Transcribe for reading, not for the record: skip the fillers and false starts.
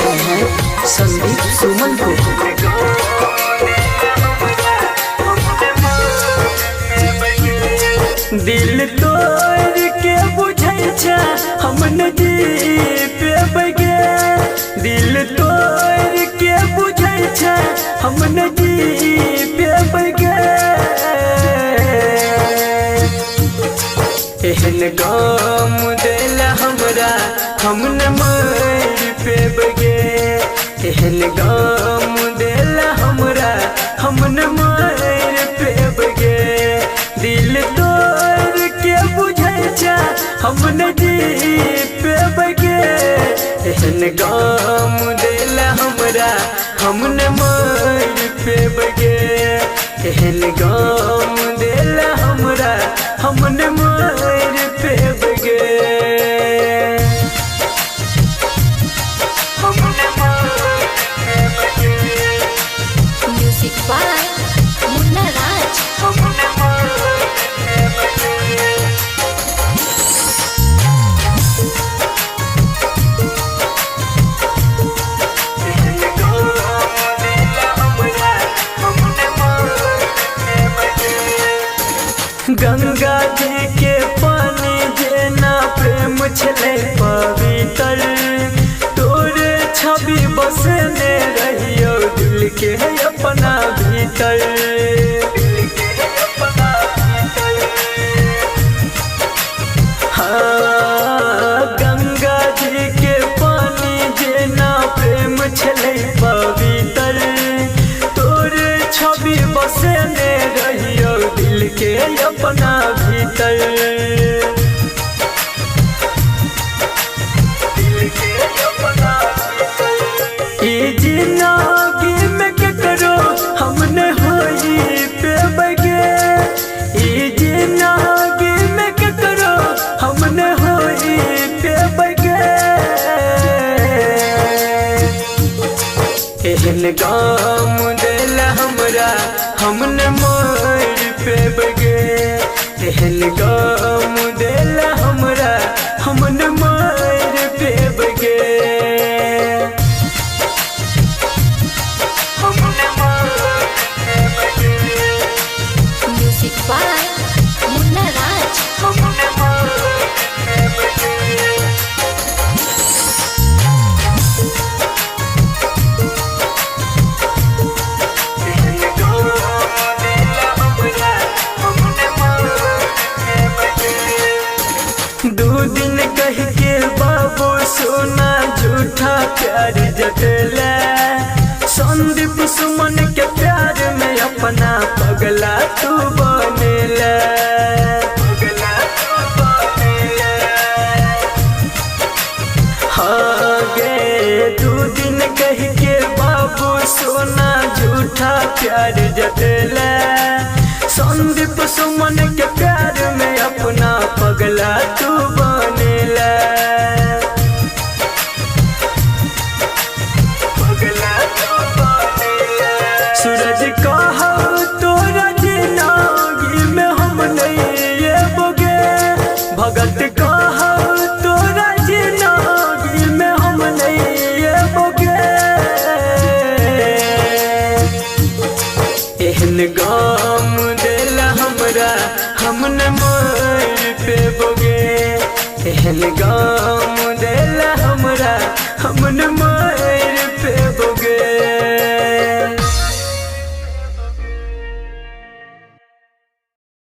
रहे हैं संदीप सुमन को। दिल तोड़ के बुझै छै हमने जी पे गे, दिल तोड़ के बुझै छै हमने जी पे गे। एहन गाम दिल हमरा हमने मर पे बगे, एहन गाम दिल हमरा हमने मर पे बगे। दिल तोड़ के बुझै छै हमने जी पे बगे, एहन गाम दिल हमरा हमने मर पे बगे, एहन गाम दिल हमरा हमने मर पे बगे। म्यूजिक बाय मुन्ना राज। गंगा जी के पानी जेना प्रेम छले पवित्र, तोरे छवि बसने रहियो दिल के अपना भीतर। हाँ, गंगा जी के पानी जेना प्रेम छले पवित्र, तोरे छवि बसने रहियो दिल के अपना भीतर। जिंदगी में करो हमने होई पे बगे, जिंदगी में करो हमने होई पे बगे। एहन गाम दिल हमरा हमने मर पे बगे, एहन गाम दिल हमरा हमने मर पे बगे। म्यूजिक बाय मुन्ना राज। दो दिन कह के बाबू सोना झूठा प्यार जतला, संदीप सुमन के प्यार में अपना पगला तू बनेला। हाँ गे, दो दिन कह के बाबू सोना झूठा प्यार जतला, संदीप सुमन के प्यार में अपना पगला तू बनेला। सूरज कहा तोरा जिंदगी में हम नहीं ये बोगे, भगत कहा तोरा जिंदगी में हम नहीं ये बोगे। एहन गाम दिल हमरा हमने मर पे बोगे, एहन गाम दिल हमरा हमने मर